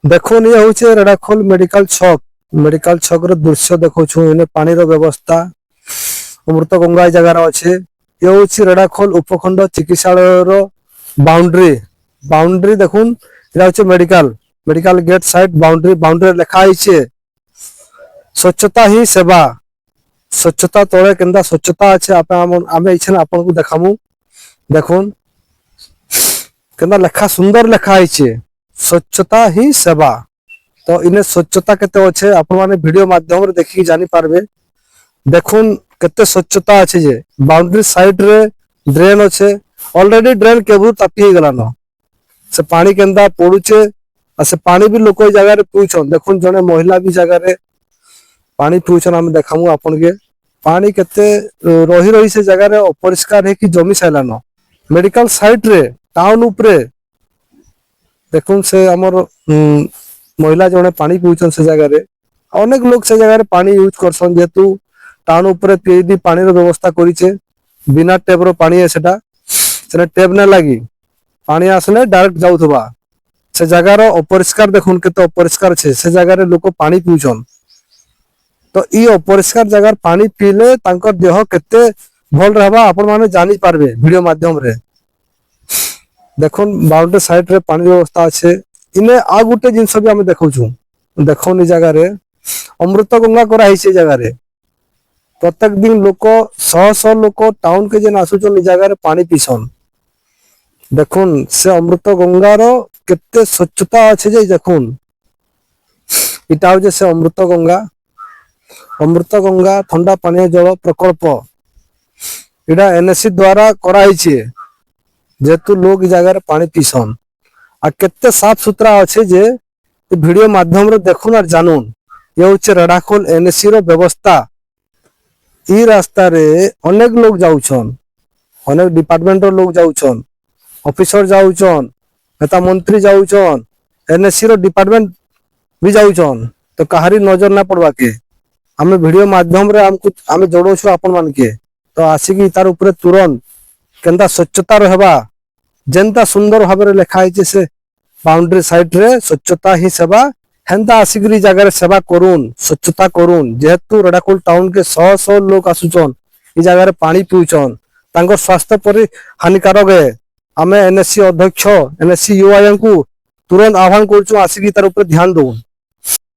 देखुन ये हूँ रेड़ाखोल मेडिकल छक दृश्य देखु इन्हें पानी व्यवस्था अमृत गंगा जगार अच्छे ये हूँ रेड़ाखोल उपखंड चिकित्सालय बाउंड्री बाउंड्री देखुन ये medical medical gate side boundary लिखा स्वच्छता ही सेवा स्वच्छता तले के स्वच्छता अच्छे आम आपन को देखामु देखुन के लेखा सुंदर लिखा स्वच्छता ही सेवा तो इन्हें स्वच्छता केते अच्छे आपण माने वीडियो माध्यम रे देखि जानि पारबे देखुन केते स्वच्छता अच्छे जे बाउंड्री साइड रे ड्रेन अच्छे ऑलरेडी ड्रेन केबु तापी हे गलानो से पानी केंदा पडुचे आ से पानी भी लोक जगह रे पीउछन देखुन जने महिला भी जगह रे पानी पीउछन हम देखामु आपन के पानी केते रही रही से जगह रे अपरिष्कार है कि जमी साइलानो मेडिकल साइड रे टाउन ऊपरे देखुन से हमर महिला जने पानी पीउछन से जगह रे अनेक लोग से जगह रे पानी यूज करसन जेतु टाउन ऊपरे पीडी पानी रो व्यवस्था करिचे बिना टेप रो पानी है सेटा सेने टेप न लागी पानी आसले डायरेक्ट जाउथबा से जगह रो अपरिष्कार देखुन केते अपरिष्कार छे से जगह रे लोक पानी पीउछन तो ई अपरिष्कार जगह पानी पीले तांकर देह केते भल रहबा आपण माने जानि पारबे वीडियो माध्यम रे देखुन बाउंड्री साइड रे पानी व्यवस्था अच्छे इने आ गुटे जिनस भी आम देखु देखो जगह रे अमृत गंगा करा जगह रे प्रत्येक दिन लोक शह शह लोक टाउन के जेन आसुचन जगह रे पानी पीसन देखुन से अमृत गंगार केते स्वच्छता अच्छे जे देखुन इटा हो से अमृत गंगा ठंडा पानी जल प्रकल्प इटा एनएससी द्वारा कराई जेतु लोग जगह पानी पीसन आ केते साफ सुथरा अच्छे जे वीडियो माध्यम रे देखुन और जानून ये हूँ रेड़ाखोल एनएससी रो व्यवस्था ई रास्ता रे अनेक लोग जाउछन अनेक डिपार्टमेंट रो लोग जाउछन ऑफिसर जाउछन नेता मंत्री जाउछन एनएससी रो डिपार्टमेंट भी जाउछन तो कहारी नजर ना पड़वा के आमे वीडियो माध्यम रे हमको आमे जोड़ोछु आपन मान के तो आसिकी तार ऊपर तुरंत केंदा स्वच्छता रहबा जेंता सुंदर भाव में लिखा से बाउंड्री साइड रे स्वच्छता ही सेवा हेंता आसिकी जगह सेवा करून स्वच्छता करून जेहेतु रेड़ाखोल टाउन के शह शह लोग आसुचन ई जगह पानी पीउचन तांकर स्वास्थ्य पर हानिकारक है आमे एनएससी अध्यक्ष एनएससी यूआईएम को तुरंत आह्वान करछु आसिकी तार ऊपर ध्यान दो।